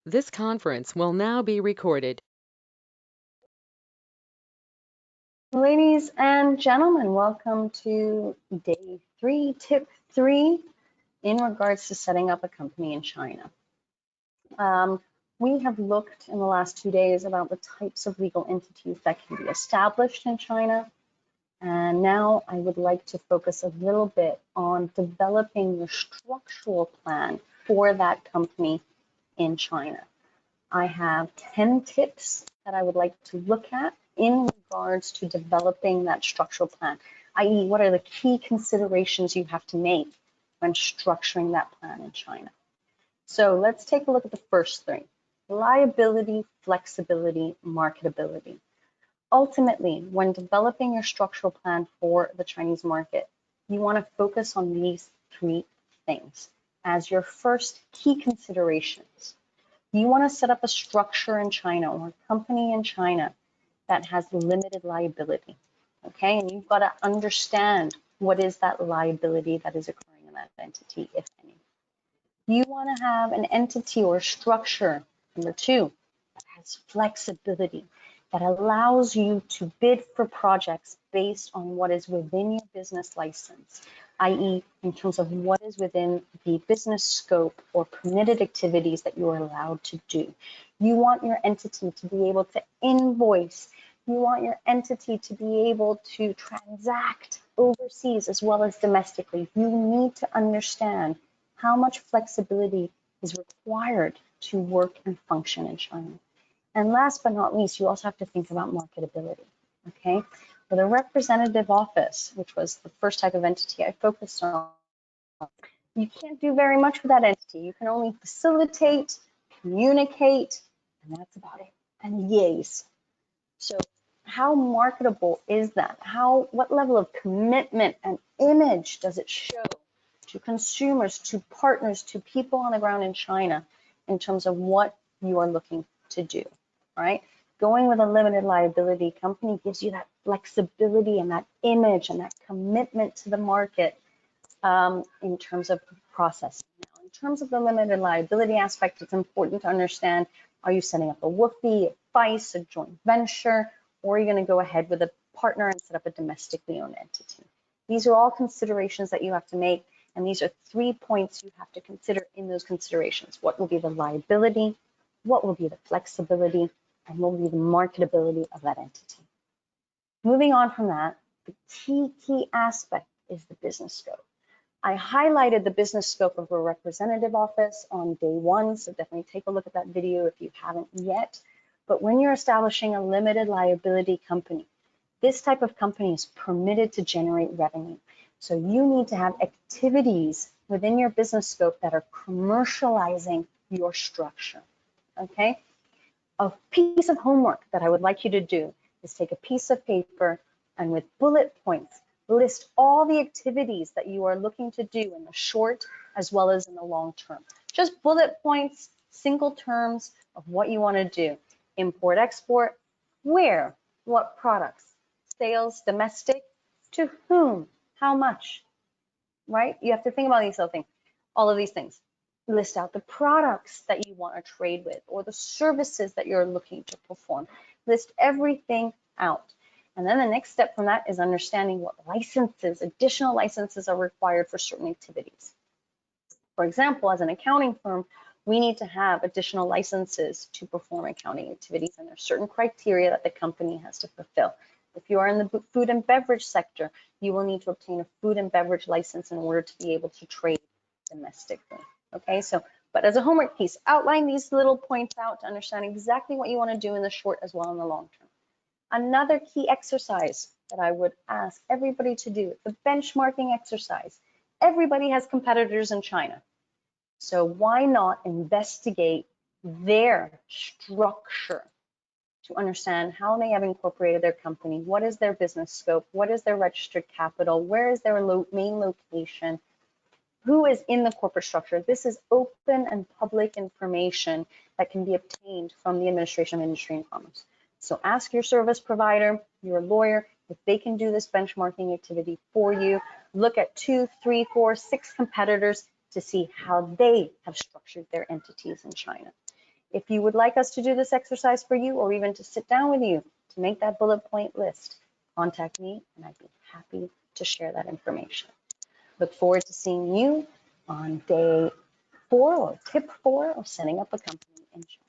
This conference will now be recorded. Ladies and gentlemen, welcome to day 3, tip 3, in regards to setting up a company in China. We have looked in the last 2 days about the types of legal entities that can be established in China. And now I would like to focus a little bit on developing your structural plan for that company in China. I have 10 tips that I would like to look at in regards to developing that structural plan, i.e. what are the key considerations you have to make when structuring that plan in China. So let's take a look at the first three: liability, flexibility, marketability. Ultimately, when developing your structural plan for the Chinese market, you want to focus on these three things as your first key considerations. You want to set up a structure in China or a company in China that has limited liability, okay? And you've got to understand what is that liability that is occurring in that entity, if any. You want to have an entity or structure, number two, that has flexibility, that allows you to bid for projects based on what is within your business license, i.e. in terms of what is within the business scope or permitted activities that you're allowed to do. You want your entity to be able to invoice. You want your entity to be able to transact overseas as well as domestically. You need to understand how much flexibility is required to work and function in China. And last but not least, you also have to think about marketability, okay? For the representative office, which was the first type of entity I focused on, you can't do very much with that entity. You can only facilitate, communicate, and that's about it, and liaise. So how marketable is that? What level of commitment and image does it show to consumers, to partners, to people on the ground in China in terms of what you are looking to do, right? Going with a limited liability company gives you that flexibility and that image and that commitment to the market in terms of process. Now, in terms of the limited liability aspect, it's important to understand, are you setting up a WFOE, a FICE, a joint venture, or are you going to go ahead with a partner and set up a domestically owned entity? These are all considerations that you have to make, and these are 3 points you have to consider in those considerations. What will be the liability, what will be the flexibility, and what will be the marketability of that entity. Moving on from that, the key aspect is the business scope. I highlighted the business scope of a representative office on day 1, so definitely take a look at that video if you haven't yet. But when you're establishing a limited liability company, this type of company is permitted to generate revenue. So you need to have activities within your business scope that are commercializing your structure, okay? A piece of homework that I would like you to do is take a piece of paper and with bullet points, list all the activities that you are looking to do in the short as well as in the long term. Just bullet points, single terms of what you want to do. Import, export, where, what products, sales, domestic, to whom, how much, right? You have to think about these little things, all of these things. List out the products that you want to trade with or the services that you're looking to perform. List everything out. And then the next step from that is understanding what licenses, additional licenses are required for certain activities. For example, as an accounting firm, we need to have additional licenses to perform accounting activities, and there's certain criteria that the company has to fulfill. If you are in the food and beverage sector, you will need to obtain a food and beverage license in order to be able to trade domestically. Okay, so, but as a homework piece, outline these little points out to understand exactly what you want to do in the short as well in the long term. Another key exercise that I would ask everybody to do, the benchmarking exercise. Everybody has competitors in China. So why not investigate their structure to understand how they have incorporated their company, what is their business scope, what is their registered capital, where is their main location, who is in the corporate structure. This is open and public information that can be obtained from the Administration of Industry and Commerce. So ask your service provider, your lawyer, if they can do this benchmarking activity for you. Look at 2, 3, 4, 6 competitors to see how they have structured their entities in China. If you would like us to do this exercise for you, or even to sit down with you to make that bullet point list, contact me and I'd be happy to share that information. Look forward to seeing you on day 4 or tip 4 of setting up a company in China.